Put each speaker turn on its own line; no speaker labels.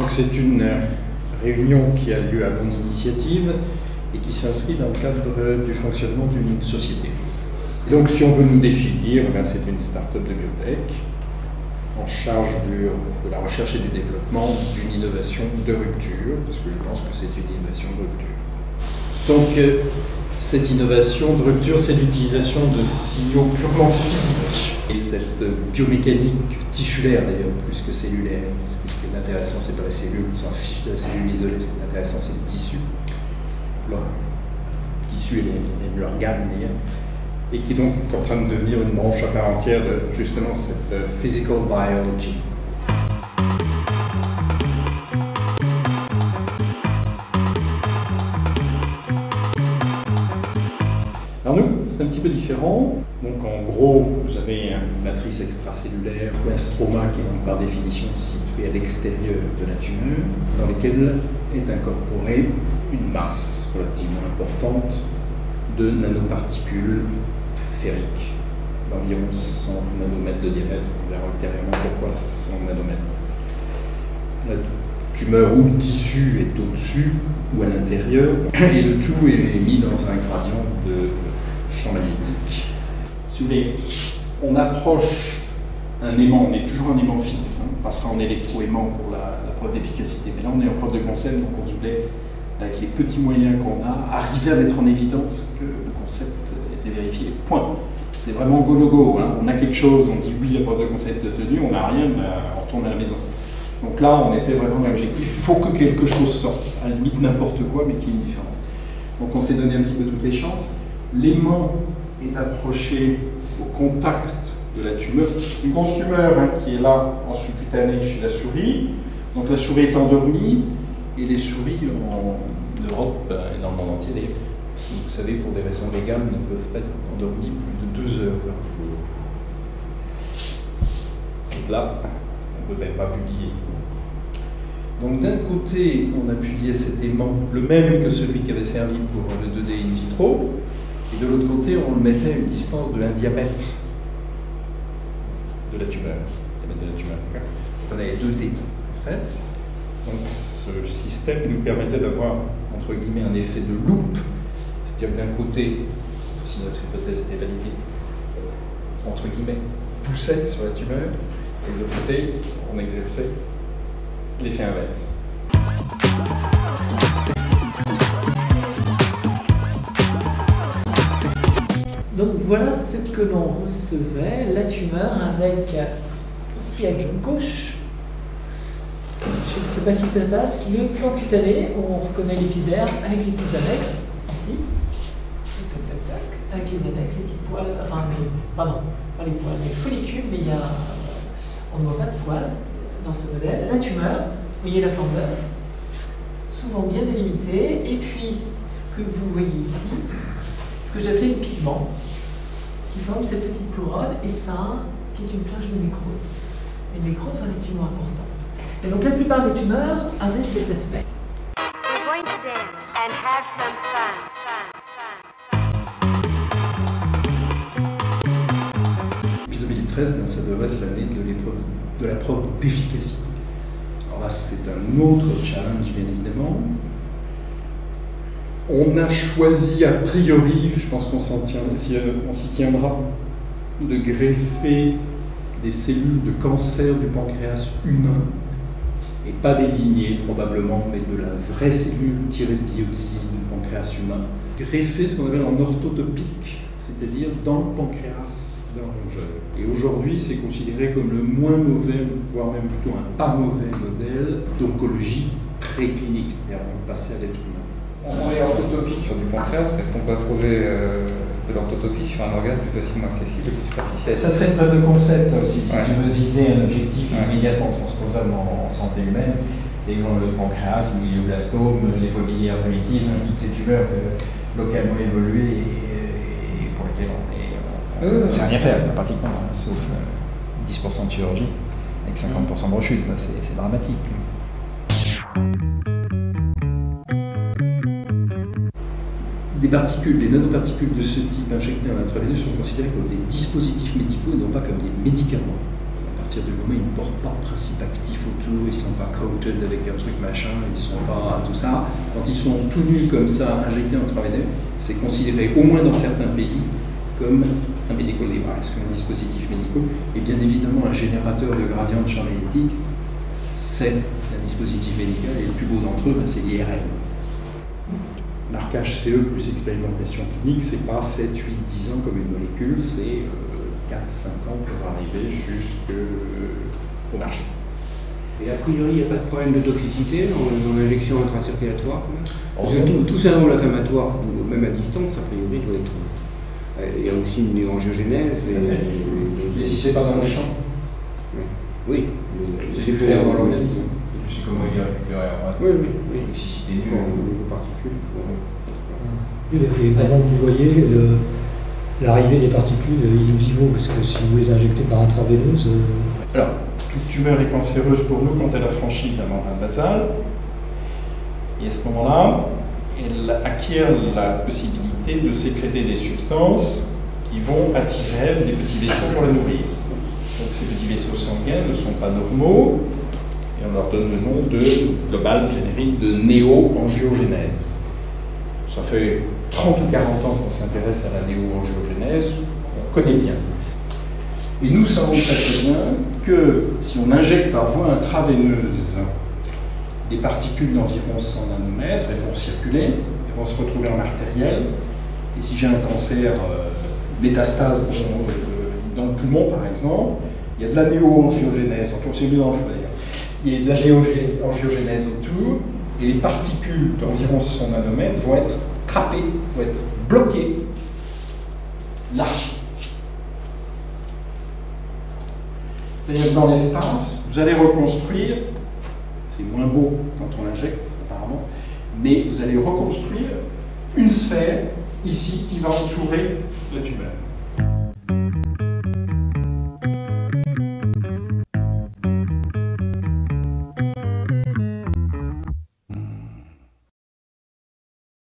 Donc c'est une réunion qui a lieu à mon initiative et qui s'inscrit dans le cadre du fonctionnement d'une société. Et donc si on veut nous définir, c'est une start-up de biotech en charge de la recherche et du développement d'une innovation de rupture, parce que je pense que c'est une innovation de rupture. Donc cette innovation de rupture, c'est l'utilisation de signaux purement physiques. Et cette biomécanique tissulaire d'ailleurs, plus que cellulaire, parce que ce qui est intéressant, c'est pas la cellule, on s'en fiche de la cellule isolée, ce qui est intéressant, c'est le tissu. Le tissu et l'organe d'ailleurs. Et qui est donc en train de devenir une branche à part entière de justement cette physical biology. Alors nous, c'est un petit peu différent. Donc en gros, vous avez une matrice extracellulaire ou un stroma qui est donc par définition situé à l'extérieur de la tumeur, dans lequel est incorporée une masse relativement importante de nanoparticules ferriques d'environ 100 nanomètres de diamètre. On verra ultérieurement pourquoi 100 nanomètres. La tumeur ou le tissu est au-dessus ou à l'intérieur, et le tout est mis dans un gradient de champ magnétique. Si vous voulez, on approche un aimant, on est toujours un aimant fixe, on passera en électroaimant pour la preuve d'efficacité, mais là on est en preuve de concept, donc on voulait, avec les petits moyens qu'on a, arriver à mettre en évidence que le concept était vérifié. Point. C'est vraiment go no go. On a quelque chose, on dit oui, la preuve de concept est tenue, on n'a rien, on retourne à la maison. Donc là, on était vraiment dans l'objectif, il faut que quelque chose sorte, à la limite n'importe quoi, mais qu'il y ait une différence. Donc on s'est donné un petit peu toutes les chances. L'aimant est approché au contact de la tumeur. Une grosse tumeur qui est là en subcutané chez la souris. Donc la souris est endormie, et les souris en Europe et dans le monde entier, vous savez, pour des raisons légales, ne peuvent pas être endormies plus de 2 heures par jour. Donc là, on ne peut même pas publier. Donc d'un côté, on a publié cet aimant, le même que celui qui avait servi pour le 2D in vitro, et de l'autre côté, on le mettait à une distance de 1 diamètre de la tumeur. Donc on avait 2D en fait. Donc ce système nous permettait d'avoir, entre guillemets, un effet de loupe. C'est-à-dire que d'un côté, si notre hypothèse était validée, entre guillemets, poussait sur la tumeur, et de l'autre côté, on exerçait l'effet inverse.
Donc voilà ce que l'on recevait, la tumeur avec, ici à la jambe gauche, je ne sais pas si ça passe, le plan cutané, où on reconnaît l'épiderme avec les petites annexes, ici, avec les annexes, les petits poils, enfin, pardon, pas les poils, les follicules, mais on ne voit pas de poils dans ce modèle. La tumeur, vous voyez la forme d'œuf, souvent bien délimitée, et puis ce que vous voyez ici, ce que j'appelais le pigment, qui forme cette petite couronne, et ça, qui est une plage de nécrose. Une nécrose relativement importante. Et donc la plupart des tumeurs avaient cet aspect.
We're going to dance and have some fun.
Puis 2013, ça devrait être l'année de la preuve d'efficacité. Alors là, c'est un autre challenge, bien évidemment. On a choisi a priori, je pense qu'on s'y tiendra, de greffer des cellules de cancer du pancréas humain, et pas des lignées probablement, mais de la vraie cellule tirée de biopsie du pancréas humain, greffer ce qu'on appelle en orthotopique, c'est-à-dire dans le pancréas d'un rongeur. Et aujourd'hui, c'est considéré comme le moins mauvais, voire même plutôt un pas mauvais modèle d'oncologie préclinique, c'est-à-dire avant de passer à l'être humain.
On est orthotopique sur du pancréas, mais est-ce qu'on peut trouver de l'orthotopie sur un organe plus facilement accessible et plus superficiel?
Ça serait une preuve de concept aussi, si tu veux viser un objectif immédiatement transposable en santé humaine. Les glandes de pancréas, les glioblastomes, les voies biliaires primitives, toutes ces tumeurs localement évoluées et pour lesquelles on sait rien faire pratiquement, sauf 10% de chirurgie avec 50% de rechute. C'est dramatique.
Des particules, des nanoparticules de ce type injectées en intraveineux sont considérées comme des dispositifs médicaux et non pas comme des médicaments. À partir du moment où ils ne portent pas de principe actif autour, ils ne sont pas coated avec un truc machin, ils ne sont pas tout ça, quand ils sont tout nus comme ça, injectés intraveineux, c'est considéré, au moins dans certains pays, comme un medical device, comme un dispositif médical. Et bien évidemment, un générateur de gradient de champ magnétique, c'est un dispositif médical, et le plus beau d'entre eux, c'est l'IRM. Marquage CE plus expérimentation clinique, c'est pas 7, 8, 10 ans comme une molécule, c'est 4-5 ans pour arriver jusqu'au marché.
Et a priori, il n'y a pas de problème de toxicité dans l'injection intracirculatoire? Parce que tout syndrome inflammatoire, même à distance, a priori, doit être. Il y a aussi une néoangiogénèse.
Mais si c'est pas dans le champ,
oui.
c'est du faire dans l'organisme. Tu sais comment il est récupéré après.
Oui.
Toxicité nulle.
Au niveau particules.
Et comment vous voyez l'arrivée des particules in vivo? Parce que si vous les injectez par intraveineuse.
Alors, toute tumeur est cancéreuse pour nous quand elle a franchi la membrane basale. Et à ce moment-là, elle acquiert la possibilité de sécréter des substances qui vont attirer des petits vaisseaux pour la nourrir. Donc ces petits vaisseaux sanguins ne sont pas normaux, et on leur donne le nom de global générique de néoangiogénèse. Ça fait 30 ou 40 ans qu'on s'intéresse à la néoangiogénèse, on connaît bien. Et nous savons très bien que si on injecte par voie intraveineuse des particules d'environ 100 nanomètres, elles vont circuler, elles vont se retrouver en artérielle. Et si j'ai un cancer métastase dans le poumon, par exemple, il y a de la néoangiogénèse autour, c'est mieux dans le foie d'ailleurs. Il y a de la néoangiogénèse autour, et les particules d'environ 100 nanomètres vont être trappées, vont être bloquées là. C'est-à-dire que dans l'espace, vous allez reconstruire, c'est moins beau quand on l'injecte apparemment, mais vous allez reconstruire une sphère ici qui va entourer la tumeur.